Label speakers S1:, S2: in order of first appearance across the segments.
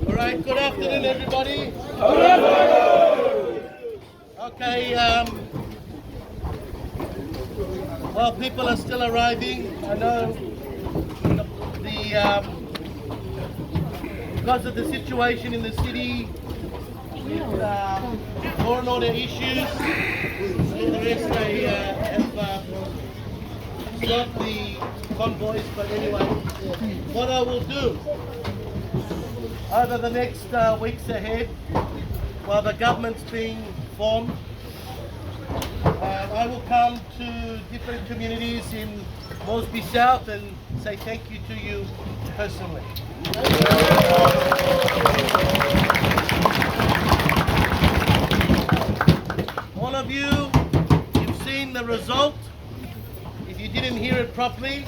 S1: Alright, good afternoon everybody. Okay, Well, people are still arriving. I know because of the situation in the city with law and order issues, the rest they have stopped the convoys. But anyway, what I will do over the next weeks ahead, while the government's being formed, I will come to different communities in Moresby South and say thank you to you personally. All of you, you've seen the result. If you didn't hear it properly,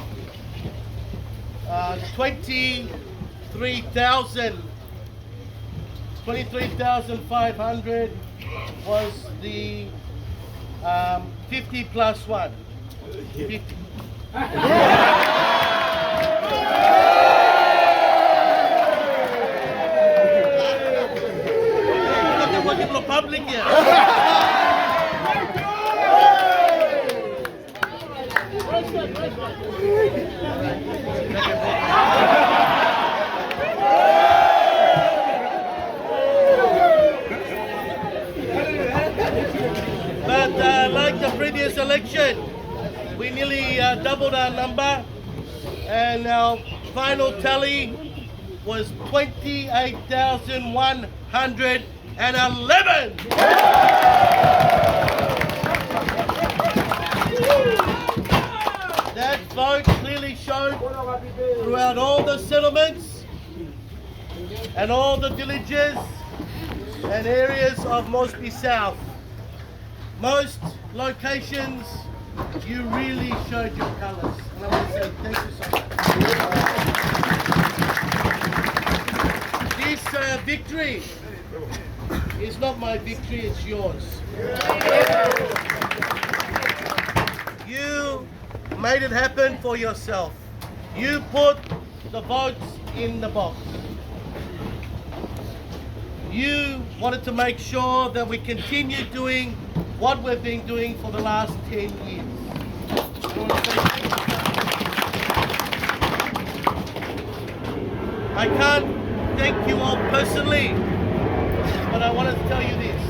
S1: 23,500 was the 50 plus 1. 50. Public here. But like the previous election, we nearly doubled our number, and our final tally was 28,111. That vote clearly showed throughout all the settlements and all the villages and areas of Moresby South. Most locations, you really showed your colours, and I want to say thank you so much. This victory is not my victory, it's yours. You made it happen for yourself. You put the votes in the box. You wanted to make sure that we continue doing what we've been doing for the last 10 years. I want to say thank you. I can't thank you all personally, but I wanted to tell you this.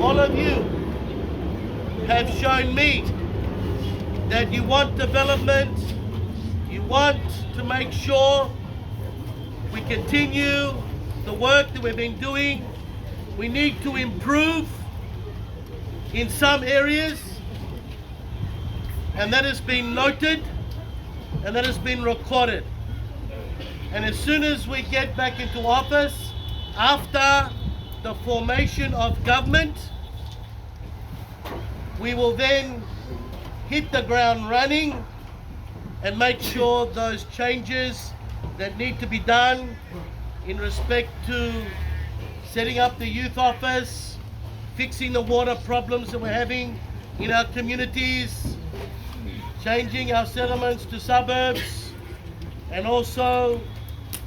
S1: All of you have shown me that you want development, you want to make sure we continue the work that we've been doing. We need to improve in some areas, and that has been noted and that has been recorded. And as soon as we get back into office, after the formation of government, we will then hit the ground running and make sure those changes that need to be done in respect to setting up the youth office, fixing the water problems that we're having in our communities, changing our settlements to suburbs, and also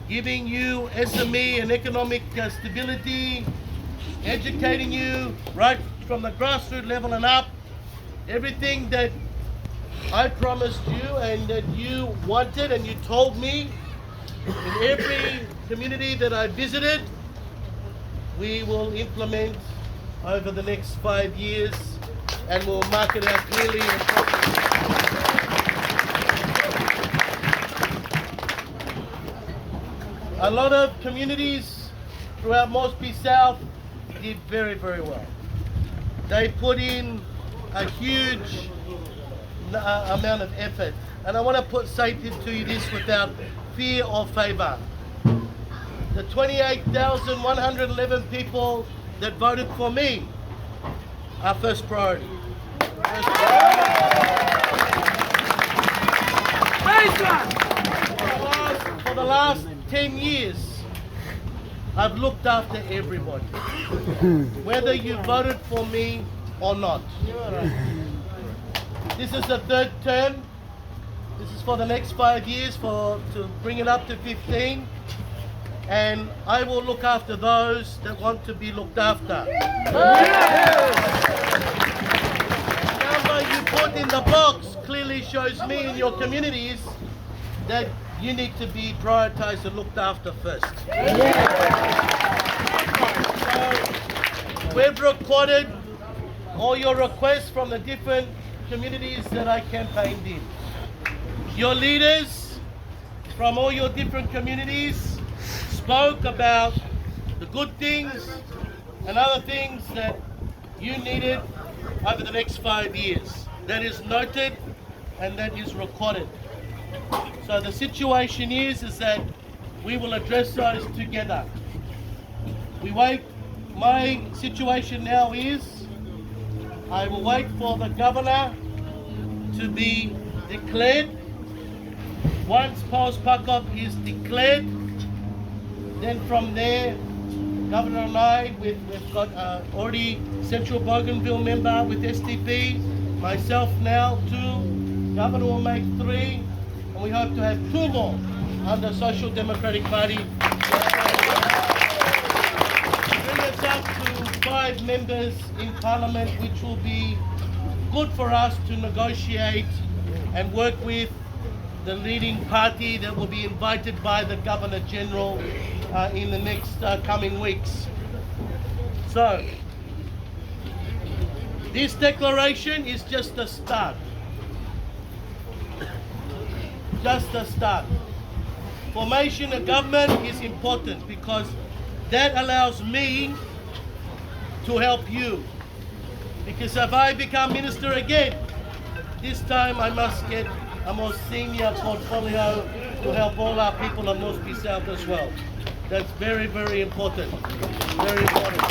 S1: giving you SME and economic stability, educating you right from the grassroots level and up, everything that I promised you and that you wanted and you told me in every community that I visited, we will implement over the next 5 years, and we'll mark it out clearly and properly. A lot of communities throughout Moresby South did very, very well. They put in a huge amount of effort, and I want to say to you this without fear or favour. The 28,111 people that voted for me are first priority. For the last 10 years, I've looked after everybody, whether you voted for me or not. This is the third term. This is for the next 5 years to bring it up to 15. And I will look after those that want to be looked after. put in the box clearly shows me in your communities that you need to be prioritized and looked after first. So we've recorded all your requests from the different communities that I campaigned in. Your leaders from all your different communities spoke about the good things and other things that you needed over the next 5 years. That is noted and that is recorded. So the situation is that we will address those together. My situation now is I will wait for the governor to be declared. Once Paul Pakov is declared, then from there, Governor and I, we've got already Central Bougainville member with STP, myself now 2, Governor will make 3, and we hope to have 2 more under Social Democratic Party. Bring us up to 5 members in Parliament, which will be good for us to negotiate and work with the leading party that will be invited by the Governor General in the next coming weeks. So, this declaration is just a start. Just a start. Formation of government is important because that allows me to help you. Because if I become minister again, this time I must get a more senior portfolio to help all our people of Moresby South as well. That's very, very important. Very important.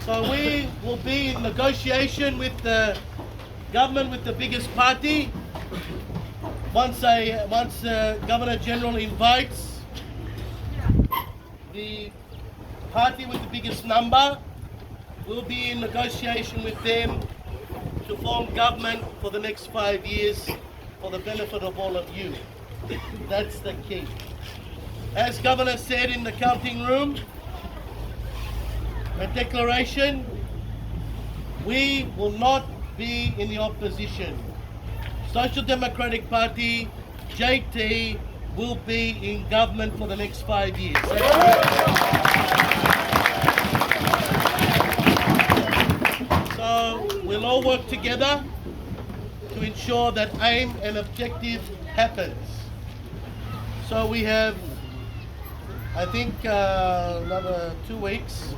S1: So we will be in negotiation with the government, with the biggest party. Once the Governor General invites the party with the biggest number, we'll be in negotiation with them to form government for the next 5 years for the benefit of all of you. That's the key. As Governor said in the counting room, a declaration, we will not be in the opposition. Social Democratic Party, JT, will be in government for the next 5 years. So we'll all work together to ensure that aim and objective happens. So we have, I think, another 2 weeks.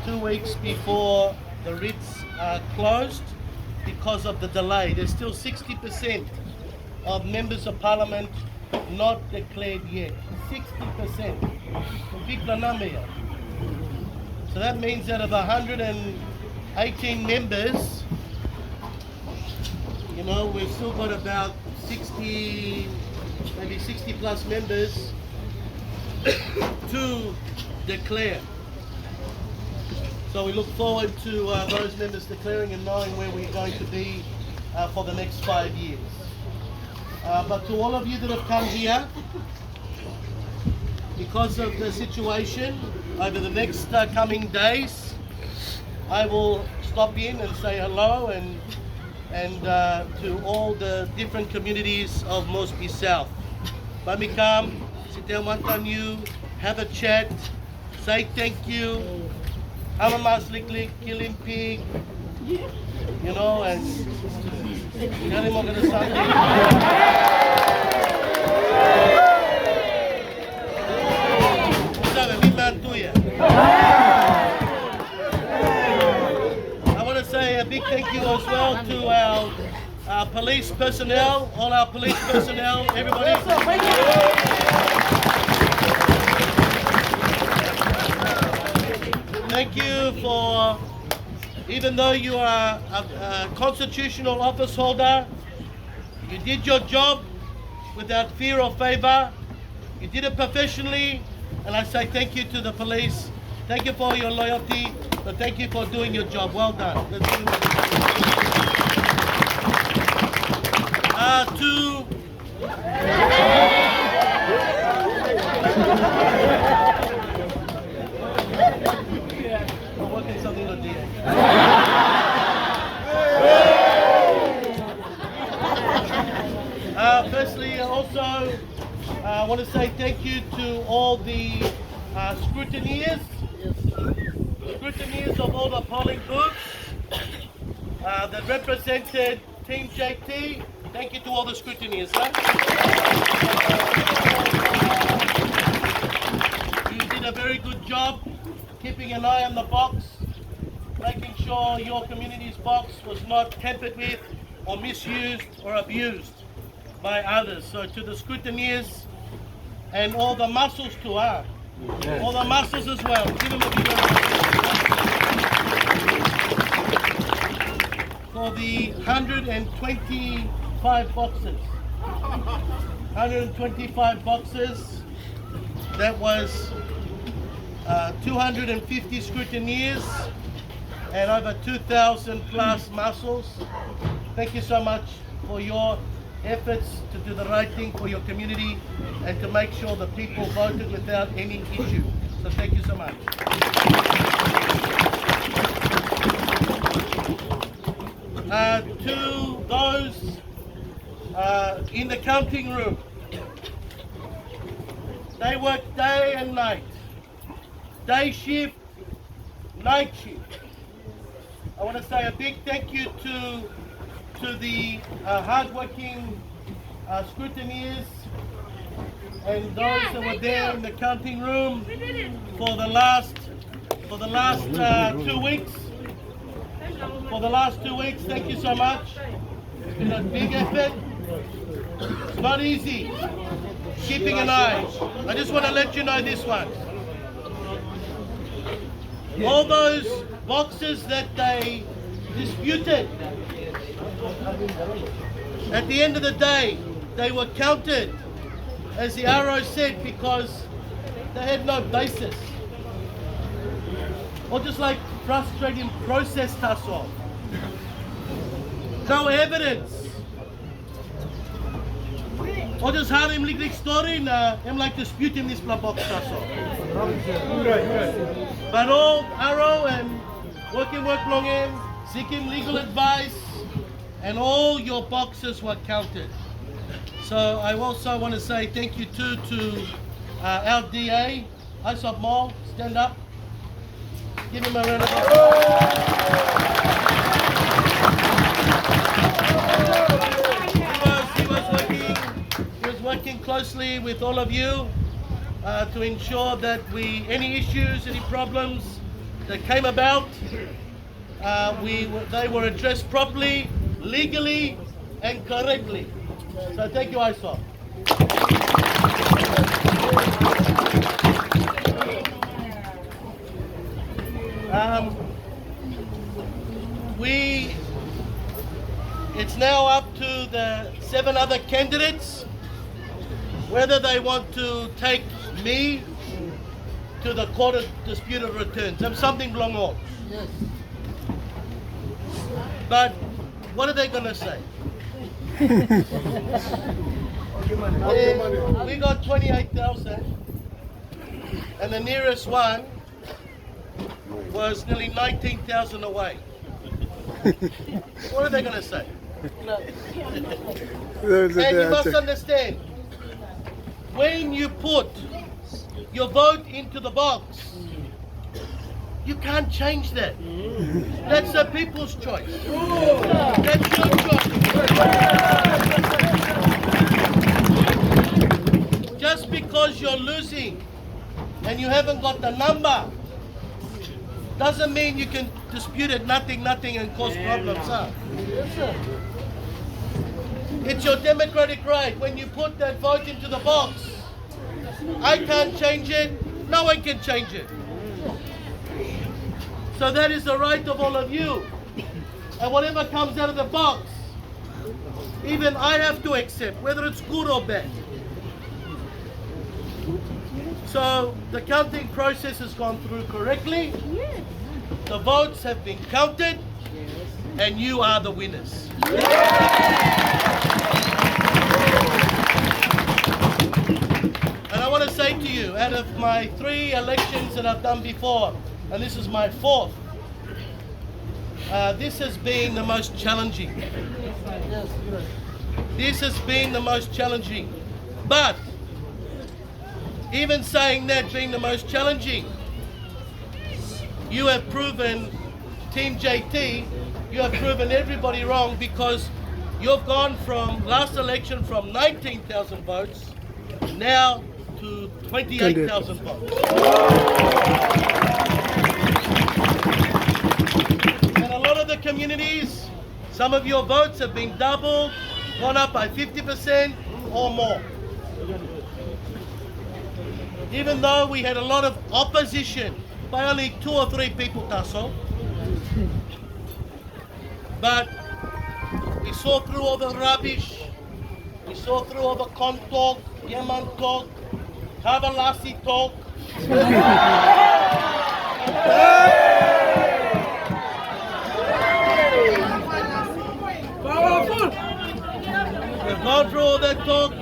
S1: 2 weeks before the writs are closed because of the delay. There's still 60% of members of parliament not declared yet. 60%. So that means that of 118 members, you know, we've still got about 60, maybe 60 plus members to declare. So we look forward to those members declaring and knowing where we're going to be for the next 5 years. But to all of you that have come here, because of the situation, over the next coming days, I will stop in and say hello and to all the different communities of Moresby South. Let me come, sit down one time you, have a chat, say thank you, have a maslik, killing pig, you know, and tell him I'm gonna start I want to say a big thank you as well to our police personnel, all our police personnel, everybody. Thank you for, even though you are a constitutional office holder, you did your job without fear or favor. You did it professionally, and I say thank you to the police. Thank you for your loyalty, but thank you for doing your job. Well done. Let's do it. I'm working something on the want to say thank you to all the scrutineers of all the polling booths that represented Team JT. Thank you to all the scrutineers. Huh? You did a very good job keeping an eye on the box, making sure your community's box was not tampered with or misused or abused by others. So to the scrutineers and all the muscles too, all the muscles as well. Give them a big round. For the 125 boxes. 125 boxes. That was 250 scrutineers and over 2,000 plus muscles. Thank you so much for your efforts to do the right thing for your community and to make sure the people voted without any issue. So thank you so much. To those in the counting room, they work day and night, day shift, night shift. I want to say a big thank you to the hardworking scrutineers and those that were there in the counting room for the last 2 weeks. For the last 2 weeks, thank you so much. It's been a big effort. It's not easy keeping an eye. I just want to let you know this one. All those boxes that they disputed, at the end of the day, they were counted, as the RO said, because they had no basis. Or just like frustrating process tasso. No evidence. Or just had him like story na him like dispute him this box tasso. But all RO and work long in, seeking legal advice, and all your boxes were counted. So I also want to say thank you too to our DA, Isop Mall, stand up. Give him a round of applause. He was working closely with all of you to ensure that any issues, any problems that came about, they were addressed properly, legally, and correctly. So thank you, Isop. It's now up to the 7 other candidates whether they want to take me to the Court of Disputed Returns. There's something belong on.
S2: Yes.
S1: But what are they going to say? We got 28,000 and the nearest one was nearly 19,000 away. What are they going to say? And you must understand, when you put your vote into the box, you can't change that. That's the people's choice. That's your choice. Just because you're losing and you haven't got the number doesn't mean you can dispute it, nothing, and cause problems. Huh?
S2: Yes, sir.
S1: It's your democratic right. When you put that vote into the box, I can't change it, no one can change it. So that is the right of all of you. And whatever comes out of the box, even I have to accept, whether it's good or bad. So the counting process has gone through correctly. The votes have been counted, and you are the winners. And I want to say to you, out of my 3 elections that I've done before, and this is my 4th, this has been the most challenging. This has been the most challenging. But even saying that being the most challenging, you have proven, Team JT, you have proven everybody wrong, because you've gone from last election from 19,000 votes now to 28,000 votes. And a lot of the communities, some of your votes have been doubled, gone up by 50% or more. Even though we had a lot of opposition by only 2 or 3 people, Tasso, but we saw through all the rubbish, we saw through all the con talk, Yemen talk, Kavalasi talk. We've gone through all that talk,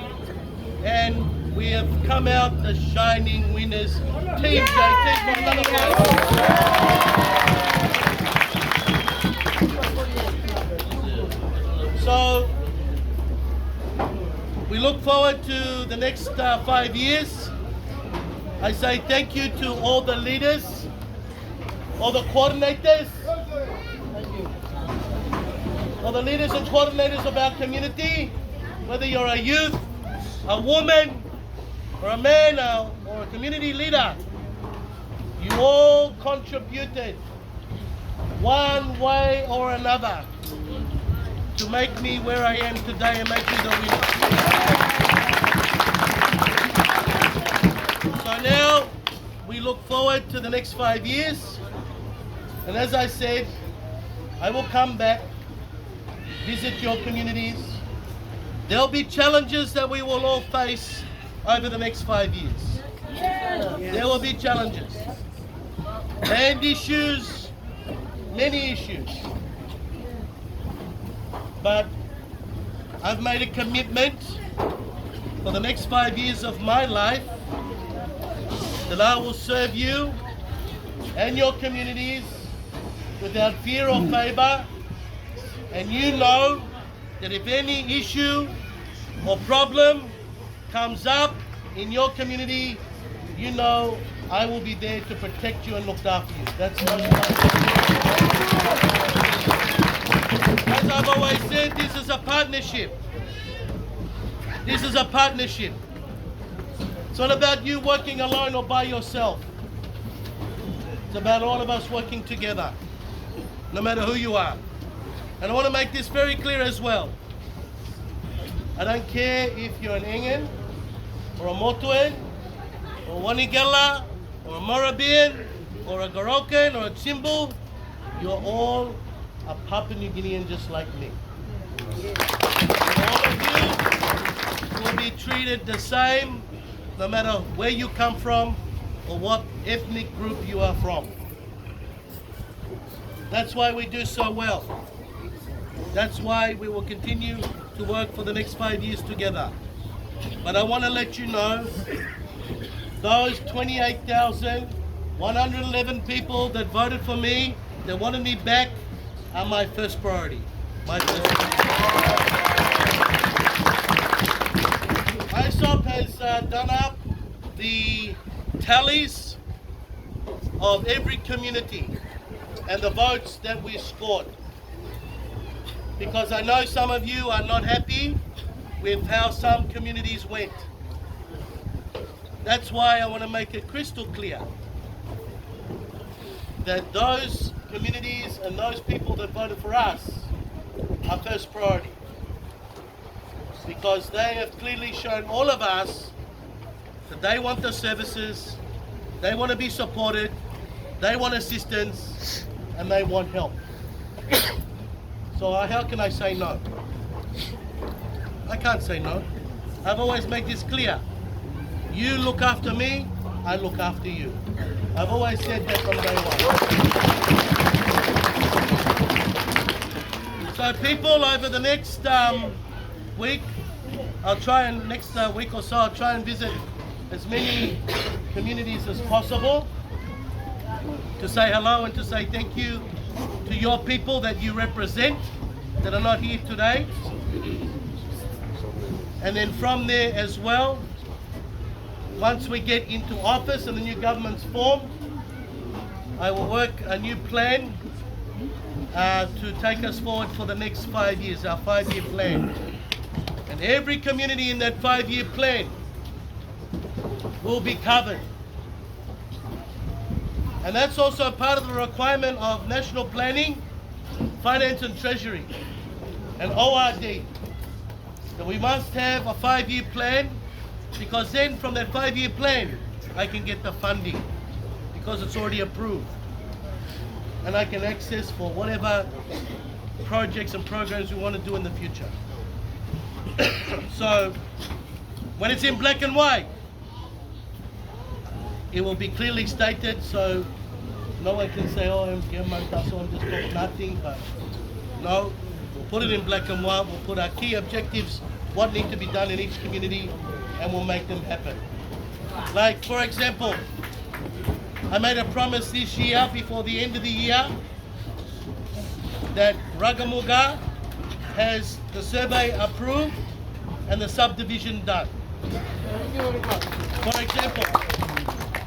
S1: and we have come out the shining winners. Team JT for another fight. So we look forward to the next 5 years. I say thank you to all the leaders, all the coordinators, all the leaders and coordinators of our community, whether you're a youth, a woman, or a man, or a community leader. You all contributed one way or another to make me where I am today and make me the winner. So now we look forward to the next 5 years, and as I said, I will come back, visit your communities. There'll be challenges that we will all face over the next 5 years. There will be challenges, land issues, many issues. But I've made a commitment for the next 5 years of my life that I will serve you and your communities without fear or favor. And you know that if any issue or problem comes up in your community, you know I will be there to protect you and look after you. That's what as I've always said, this is a partnership. This is a partnership. It's not about you working alone or by yourself. It's about all of us working together, no matter who you are. And I want to make this very clear as well. I don't care if you're an Engen, or a Motuan, or a Wanigala, or a Morabian, or a Gorokan, or a Chimbu. You're all a Papua New Guinean just like me. And all of you will be treated the same, no matter where you come from or what ethnic group you are from. That's why we do so well. That's why we will continue to work for the next 5 years together. But I want to let you know, those 28,111 people that voted for me, that wanted me back, are my first priority. My first priority. ISOP has done up the tallies of every community and the votes that we scored. Because I know some of you are not happy with how some communities went. That's why I want to make it crystal clear that those communities and those people that voted for us are first priority. Because they have clearly shown all of us that they want the services, they want to be supported, they want assistance, and they want help. So how can I say no? I can't say no. I've always made this clear. You look after me, I look after you. I've always said that from day one. So people, over the next week, next week or so, I'll try and visit as many communities as possible to say hello and to say thank you to your people that you represent that are not here today. And then from there as well, once we get into office and the new government's formed, I will work a new plan to take us forward for the next 5 years, our 5-year plan. And every community in that 5-year plan will be covered. And that's also part of the requirement of national planning, finance and treasury, and ORD. So we must have a 5-year plan, because then from that 5-year plan, I can get the funding, because it's already approved. And I can access for whatever projects and programs we want to do in the future. So when it's in black and white, it will be clearly stated, so no one can say, oh, I'm just talking nothing. But no, we'll put it in black and white. We'll put our key objectives, what need to be done in each community, and we'll make them happen. Like, for example, I made a promise this year, before the end of the year, that Ragamuga has the survey approved and the subdivision done. For example.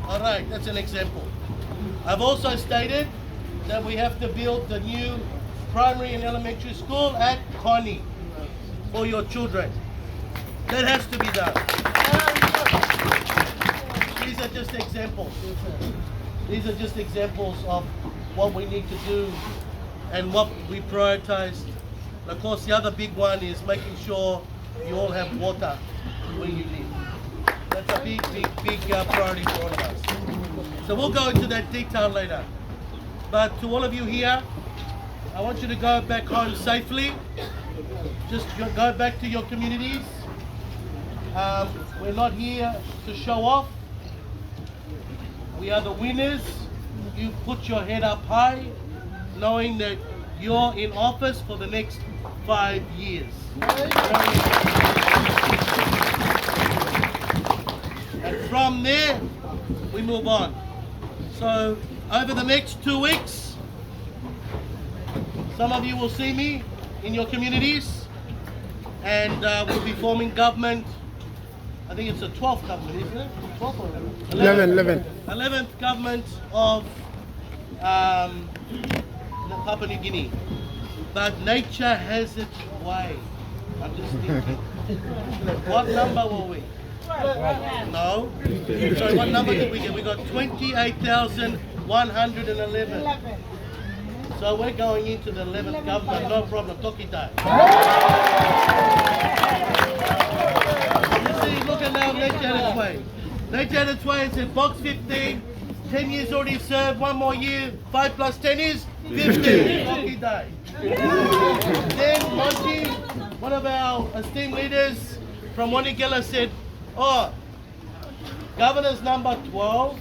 S1: All right, that's an example. I've also stated that we have to build the new primary and elementary school at Connie for your children. That has to be done. These are just examples. These are just examples of what we need to do and what we prioritized. Of course, the other big one is making sure you all have water where you live. That's a big priority for all of us. So we'll go into that detail later. But to all of you here, I want you to go back home safely. Just go back to your communities. We're not here to show off. We are the winners. You put your head up high, knowing that you're in office for the next 5 years. And from there, we move on. So over the next 2 weeks, some of you will see me in your communities, and we'll be forming government. I think it's the 12th government, isn't it? 12th or 11th? 11th government of Papua New Guinea. But nature has its way. I'm just thinking. What number were we? No. Sorry, what number did we get? We got 28,111. So we're going into the 11th government, no problem. Tokitai. You see, look at now, nature had its way. Nature had its way and said, box 15, 10 years already served, 1 more year, 5 plus 10 is 15. Tokitai. Then Monty, one of our esteemed leaders from Wanigela said, oh, governor's number 12,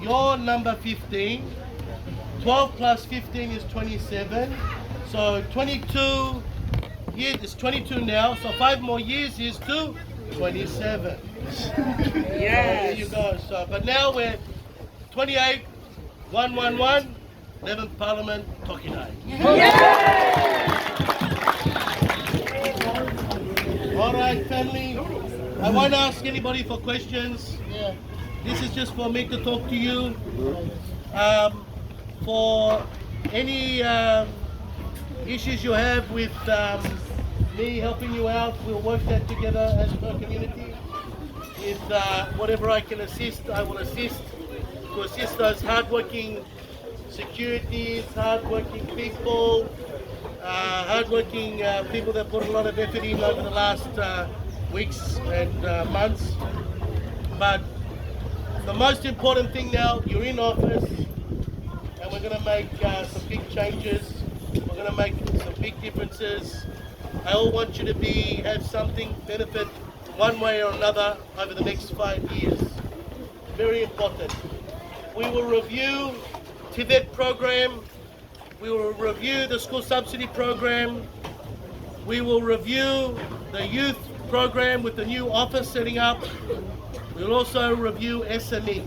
S1: your number 15, 12 plus 15 is 27, so 22 years, it's 22 now, so 5 more years is to 27. Yes. There you go. So, but now we're 28, 111, 11th Parliament, Tokinai. All right, family. I won't ask anybody for questions. This is just for me to talk to you. For any issues you have with me helping you out, we'll work that together as a community. With whatever I can assist, I will assist, to assist those hardworking securities, hardworking people, hardworking people that put a lot of effort in over the last weeks and months. But the most important thing now, you're in office, and we're going to make some big changes. We're going to make some big differences. I all want you to have something benefit one way or another over the next 5 years. Very important. We will review TVET program. We will review the school subsidy program. We will review the youth program with the new office setting up. We'll also review SME.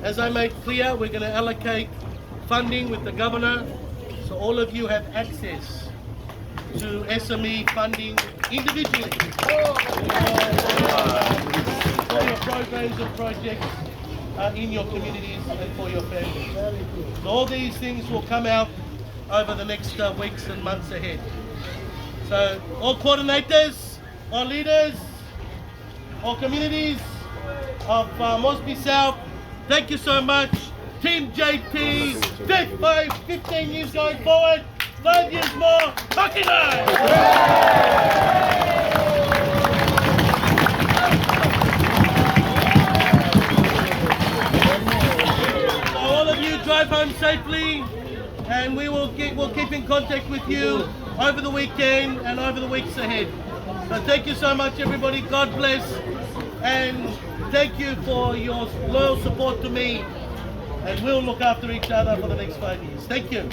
S1: As I made clear, we're going to allocate funding with the governor, so all of you have access to SME funding individually. for your programs and projects in your communities and for your families. So all these things will come out over the next weeks and months ahead. So all coordinators, all leaders, all communities of Moresby South, thank you so much. Team JT, 15 years going forward, 5 years more, Tkachenko! So all of you drive home safely, and we'll keep in contact with you over the weekend and over the weeks ahead. So thank you so much, everybody. God bless, and thank you for your loyal support to me. And we'll look after each other for the next 5 years. Thank you.